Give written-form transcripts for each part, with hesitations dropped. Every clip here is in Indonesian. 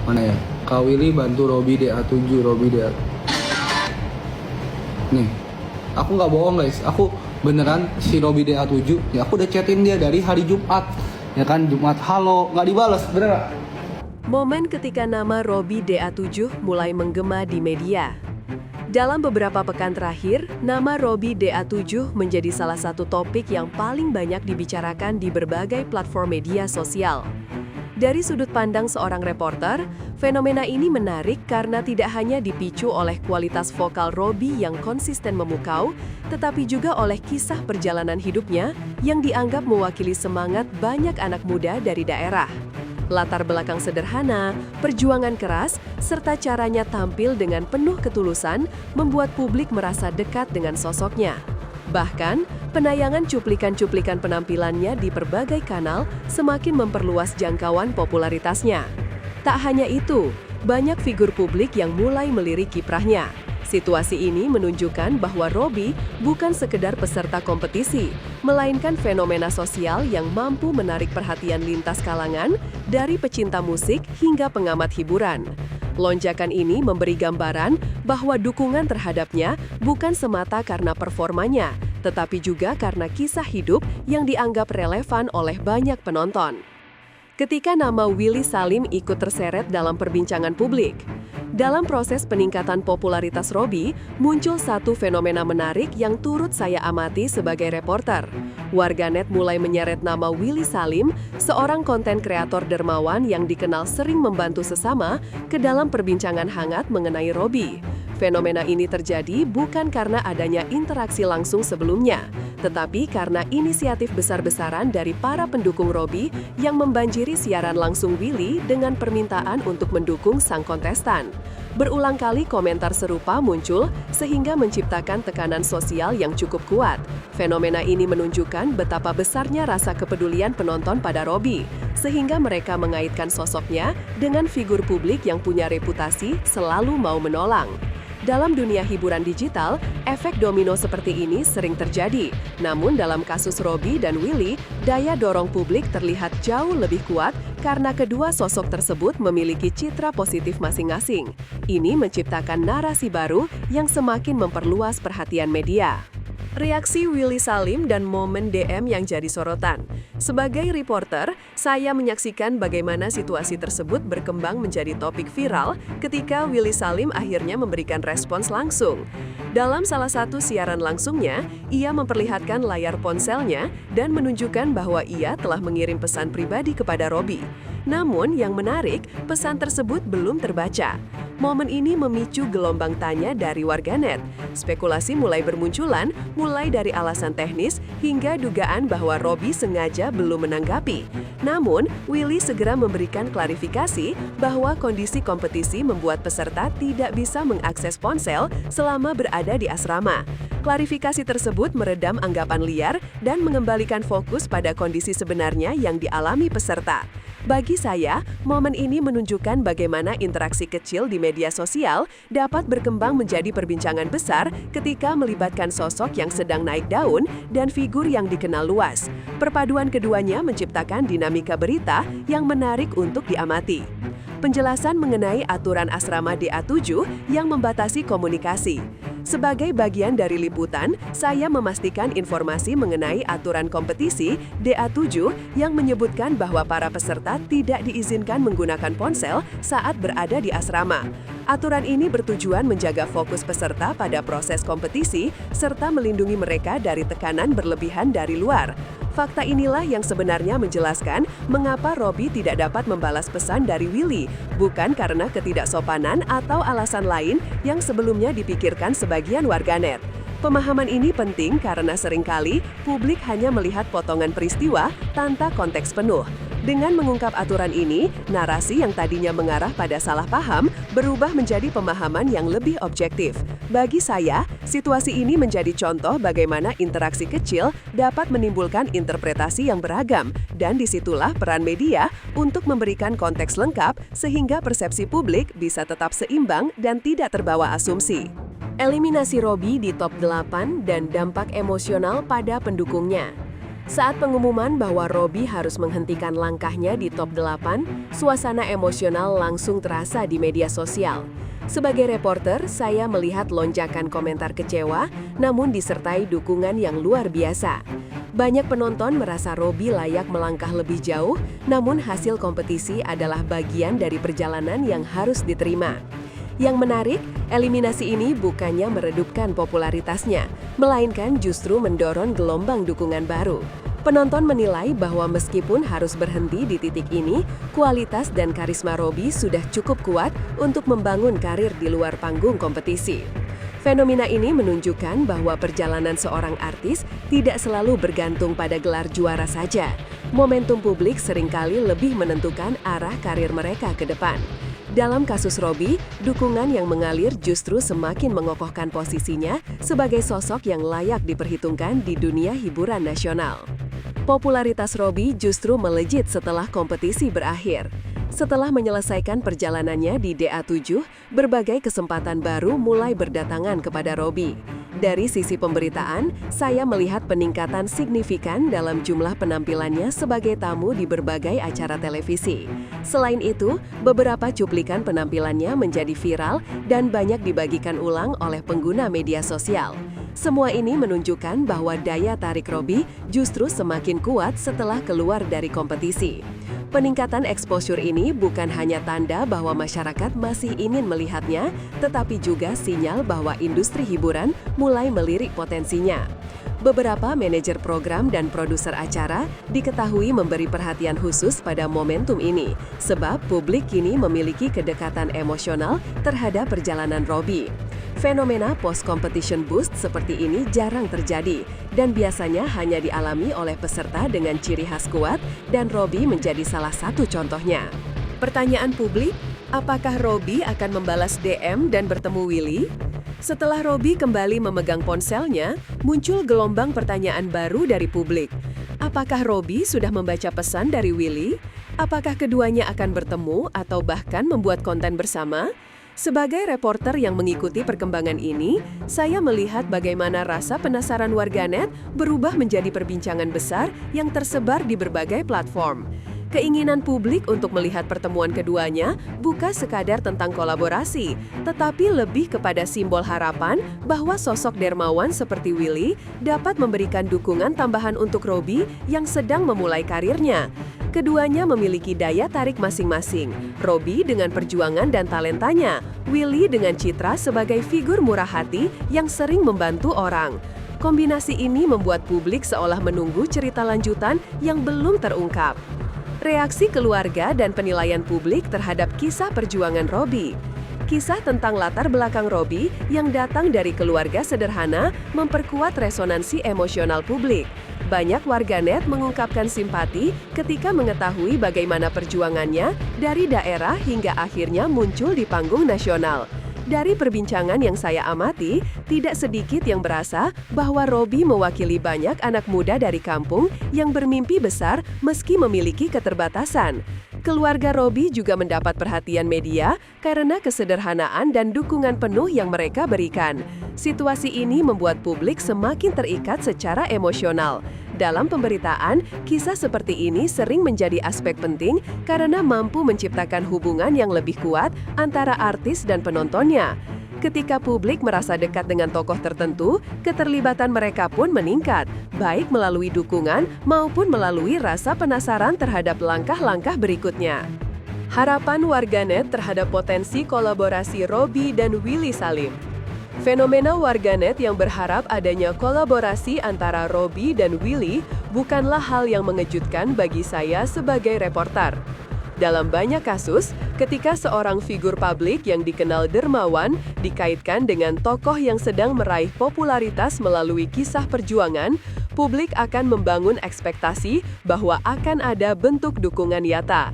Mana ya? Kak Willy bantu Robby DA7, Robby DA. Nih, aku nggak bohong guys, aku beneran si Robby DA7, ya aku udah chatin dia dari hari Jumat, ya kan, Jumat halo, nggak dibales, bener nggak? Momen ketika nama Robby DA7 mulai menggema di media. Dalam beberapa pekan terakhir, nama Robby DA7 menjadi salah satu topik yang paling banyak dibicarakan di berbagai platform media sosial. Dari sudut pandang seorang reporter, fenomena ini menarik karena tidak hanya dipicu oleh kualitas vokal Robby yang konsisten memukau, tetapi juga oleh kisah perjalanan hidupnya yang dianggap mewakili semangat banyak anak muda dari daerah. Latar belakang sederhana, perjuangan keras, serta caranya tampil dengan penuh ketulusan membuat publik merasa dekat dengan sosoknya. Bahkan, penayangan cuplikan-cuplikan penampilannya di berbagai kanal semakin memperluas jangkauan popularitasnya. Tak hanya itu, banyak figur publik yang mulai melirik kiprahnya. Situasi ini menunjukkan bahwa Robby bukan sekedar peserta kompetisi, melainkan fenomena sosial yang mampu menarik perhatian lintas kalangan, dari pecinta musik hingga pengamat hiburan. Lonjakan ini memberi gambaran bahwa dukungan terhadapnya bukan semata karena performanya, tetapi juga karena kisah hidup yang dianggap relevan oleh banyak penonton. Ketika nama Willy Salim ikut terseret dalam perbincangan publik, dalam proses peningkatan popularitas Robby, muncul satu fenomena menarik yang turut saya amati sebagai reporter. Warganet mulai menyeret nama Willy Salim, seorang konten kreator dermawan yang dikenal sering membantu sesama, ke dalam perbincangan hangat mengenai Robby. Fenomena ini terjadi bukan karena adanya interaksi langsung sebelumnya, tetapi karena inisiatif besar-besaran dari para pendukung Robby yang membanjiri siaran langsung Willy dengan permintaan untuk mendukung sang kontestan. Berulang kali komentar serupa muncul sehingga menciptakan tekanan sosial yang cukup kuat. Fenomena ini menunjukkan betapa besarnya rasa kepedulian penonton pada Robby, sehingga mereka mengaitkan sosoknya dengan figur publik yang punya reputasi selalu mau menolong. Dalam dunia hiburan digital, efek domino seperti ini sering terjadi. Namun dalam kasus Robby dan Willy, daya dorong publik terlihat jauh lebih kuat karena kedua sosok tersebut memiliki citra positif masing-masing. Ini menciptakan narasi baru yang semakin memperluas perhatian media. Reaksi Willy Salim dan momen DM yang jadi sorotan. Sebagai reporter, saya menyaksikan bagaimana situasi tersebut berkembang menjadi topik viral ketika Willy Salim akhirnya memberikan respons langsung. Dalam salah satu siaran langsungnya, ia memperlihatkan layar ponselnya dan menunjukkan bahwa ia telah mengirim pesan pribadi kepada Robby. Namun, yang menarik, pesan tersebut belum terbaca. Momen ini memicu gelombang tanya dari warganet. Spekulasi mulai bermunculan, mulai dari alasan teknis hingga dugaan bahwa Robby sengaja belum menanggapi. Namun, Willy segera memberikan klarifikasi bahwa kondisi kompetisi membuat peserta tidak bisa mengakses ponsel selama berada di asrama. Klarifikasi tersebut meredam anggapan liar dan mengembalikan fokus pada kondisi sebenarnya yang dialami peserta. Bagi saya, momen ini menunjukkan bagaimana interaksi kecil di media sosial dapat berkembang menjadi perbincangan besar ketika melibatkan sosok yang sedang naik daun dan figur yang dikenal luas. Perpaduan keduanya menciptakan dinamika berita yang menarik untuk diamati. Penjelasan mengenai aturan asrama DA7 yang membatasi komunikasi. Sebagai bagian dari liputan, saya memastikan informasi mengenai aturan kompetisi DA7 yang menyebutkan bahwa para peserta tidak diizinkan menggunakan ponsel saat berada di asrama. Aturan ini bertujuan menjaga fokus peserta pada proses kompetisi serta melindungi mereka dari tekanan berlebihan dari luar. Fakta inilah yang sebenarnya menjelaskan mengapa Robby tidak dapat membalas pesan dari Willy, bukan karena ketidaksopanan atau alasan lain yang sebelumnya dipikirkan sebagian warganet. Pemahaman ini penting karena seringkali publik hanya melihat potongan peristiwa tanpa konteks penuh. Dengan mengungkap aturan ini, narasi yang tadinya mengarah pada salah paham berubah menjadi pemahaman yang lebih objektif. Bagi saya, situasi ini menjadi contoh bagaimana interaksi kecil dapat menimbulkan interpretasi yang beragam, dan disitulah peran media untuk memberikan konteks lengkap sehingga persepsi publik bisa tetap seimbang dan tidak terbawa asumsi. Eliminasi Robby di top 8 dan dampak emosional pada pendukungnya. Saat pengumuman bahwa Robby harus menghentikan langkahnya di top 8, suasana emosional langsung terasa di media sosial. Sebagai reporter, saya melihat lonjakan komentar kecewa, namun disertai dukungan yang luar biasa. Banyak penonton merasa Robby layak melangkah lebih jauh, namun hasil kompetisi adalah bagian dari perjalanan yang harus diterima. Yang menarik, eliminasi ini bukannya meredupkan popularitasnya, melainkan justru mendorong gelombang dukungan baru. Penonton menilai bahwa meskipun harus berhenti di titik ini, kualitas dan karisma Robby sudah cukup kuat untuk membangun karir di luar panggung kompetisi. Fenomena ini menunjukkan bahwa perjalanan seorang artis tidak selalu bergantung pada gelar juara saja. Momentum publik seringkali lebih menentukan arah karir mereka ke depan. Dalam kasus Robby, dukungan yang mengalir justru semakin mengokohkan posisinya sebagai sosok yang layak diperhitungkan di dunia hiburan nasional. Popularitas Robby justru melejit setelah kompetisi berakhir. Setelah menyelesaikan perjalanannya di DA7, berbagai kesempatan baru mulai berdatangan kepada Robby. Dari sisi pemberitaan, saya melihat peningkatan signifikan dalam jumlah penampilannya sebagai tamu di berbagai acara televisi. Selain itu, beberapa cuplikan penampilannya menjadi viral dan banyak dibagikan ulang oleh pengguna media sosial. Semua ini menunjukkan bahwa daya tarik Robby justru semakin kuat setelah keluar dari kompetisi. Peningkatan exposure ini bukan hanya tanda bahwa masyarakat masih ingin melihatnya, tetapi juga sinyal bahwa industri hiburan mulai melirik potensinya. Beberapa manajer program dan produser acara diketahui memberi perhatian khusus pada momentum ini, sebab publik kini memiliki kedekatan emosional terhadap perjalanan Robby. Fenomena post-competition boost seperti ini jarang terjadi dan biasanya hanya dialami oleh peserta dengan ciri khas kuat dan Robby menjadi salah satu contohnya. Pertanyaan publik, apakah Robby akan membalas DM dan bertemu Willy? Setelah Robby kembali memegang ponselnya, muncul gelombang pertanyaan baru dari publik. Apakah Robby sudah membaca pesan dari Willy? Apakah keduanya akan bertemu atau bahkan membuat konten bersama? Sebagai reporter yang mengikuti perkembangan ini, saya melihat bagaimana rasa penasaran warganet berubah menjadi perbincangan besar yang tersebar di berbagai platform. Keinginan publik untuk melihat pertemuan keduanya bukan sekadar tentang kolaborasi, tetapi lebih kepada simbol harapan bahwa sosok dermawan seperti Willy dapat memberikan dukungan tambahan untuk Robby yang sedang memulai karirnya. Keduanya memiliki daya tarik masing-masing, Robby dengan perjuangan dan talentanya, Willy dengan citra sebagai figur murah hati yang sering membantu orang. Kombinasi ini membuat publik seolah menunggu cerita lanjutan yang belum terungkap. Reaksi keluarga dan penilaian publik terhadap kisah perjuangan Robby. Kisah tentang latar belakang Robby yang datang dari keluarga sederhana memperkuat resonansi emosional publik. Banyak warganet mengungkapkan simpati ketika mengetahui bagaimana perjuangannya dari daerah hingga akhirnya muncul di panggung nasional. Dari perbincangan yang saya amati, tidak sedikit yang berasa bahwa Robby mewakili banyak anak muda dari kampung yang bermimpi besar meski memiliki keterbatasan. Keluarga Robby juga mendapat perhatian media karena kesederhanaan dan dukungan penuh yang mereka berikan. Situasi ini membuat publik semakin terikat secara emosional. Dalam pemberitaan, kisah seperti ini sering menjadi aspek penting karena mampu menciptakan hubungan yang lebih kuat antara artis dan penontonnya. Ketika publik merasa dekat dengan tokoh tertentu, keterlibatan mereka pun meningkat, baik melalui dukungan maupun melalui rasa penasaran terhadap langkah-langkah berikutnya. Harapan warganet terhadap potensi kolaborasi Robby dan Willy Salim. Fenomena warganet yang berharap adanya kolaborasi antara Robby dan Willy bukanlah hal yang mengejutkan bagi saya sebagai reporter. Dalam banyak kasus, ketika seorang figur publik yang dikenal dermawan dikaitkan dengan tokoh yang sedang meraih popularitas melalui kisah perjuangan, publik akan membangun ekspektasi bahwa akan ada bentuk dukungan nyata.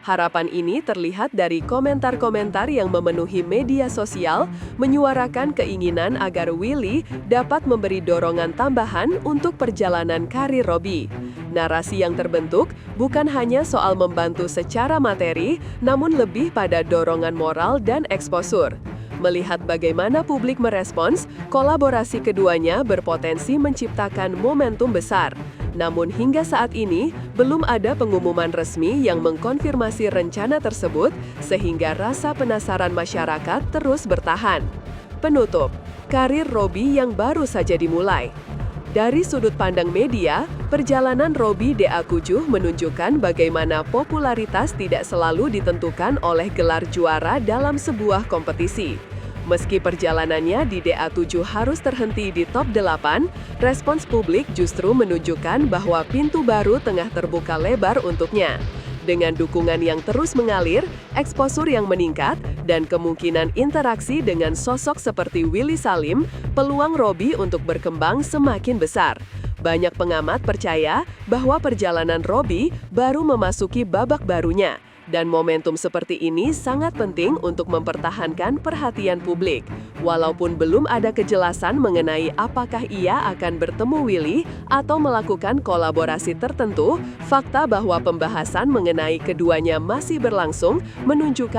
Harapan ini terlihat dari komentar-komentar yang memenuhi media sosial, menyuarakan keinginan agar Willy dapat memberi dorongan tambahan untuk perjalanan karir Robby. Narasi yang terbentuk bukan hanya soal membantu secara materi, namun lebih pada dorongan moral dan exposure. Melihat bagaimana publik merespons, kolaborasi keduanya berpotensi menciptakan momentum besar. Namun hingga saat ini, belum ada pengumuman resmi yang mengkonfirmasi rencana tersebut, sehingga rasa penasaran masyarakat terus bertahan. Penutup, karir Robby yang baru saja dimulai. Dari sudut pandang media, perjalanan Robby DA7 menunjukkan bagaimana popularitas tidak selalu ditentukan oleh gelar juara dalam sebuah kompetisi. Meski perjalanannya di DA7 harus terhenti di top 8, respons publik justru menunjukkan bahwa pintu baru tengah terbuka lebar untuknya. Dengan dukungan yang terus mengalir, eksposur yang meningkat, dan kemungkinan interaksi dengan sosok seperti Willy Salim, peluang Robby untuk berkembang semakin besar. Banyak pengamat percaya bahwa perjalanan Robby baru memasuki babak barunya, dan momentum seperti ini sangat penting untuk mempertahankan perhatian publik. Walaupun belum ada kejelasan mengenai apakah ia akan bertemu Willy atau melakukan kolaborasi tertentu, fakta bahwa pembahasan mengenai keduanya masih berlangsung menunjukkan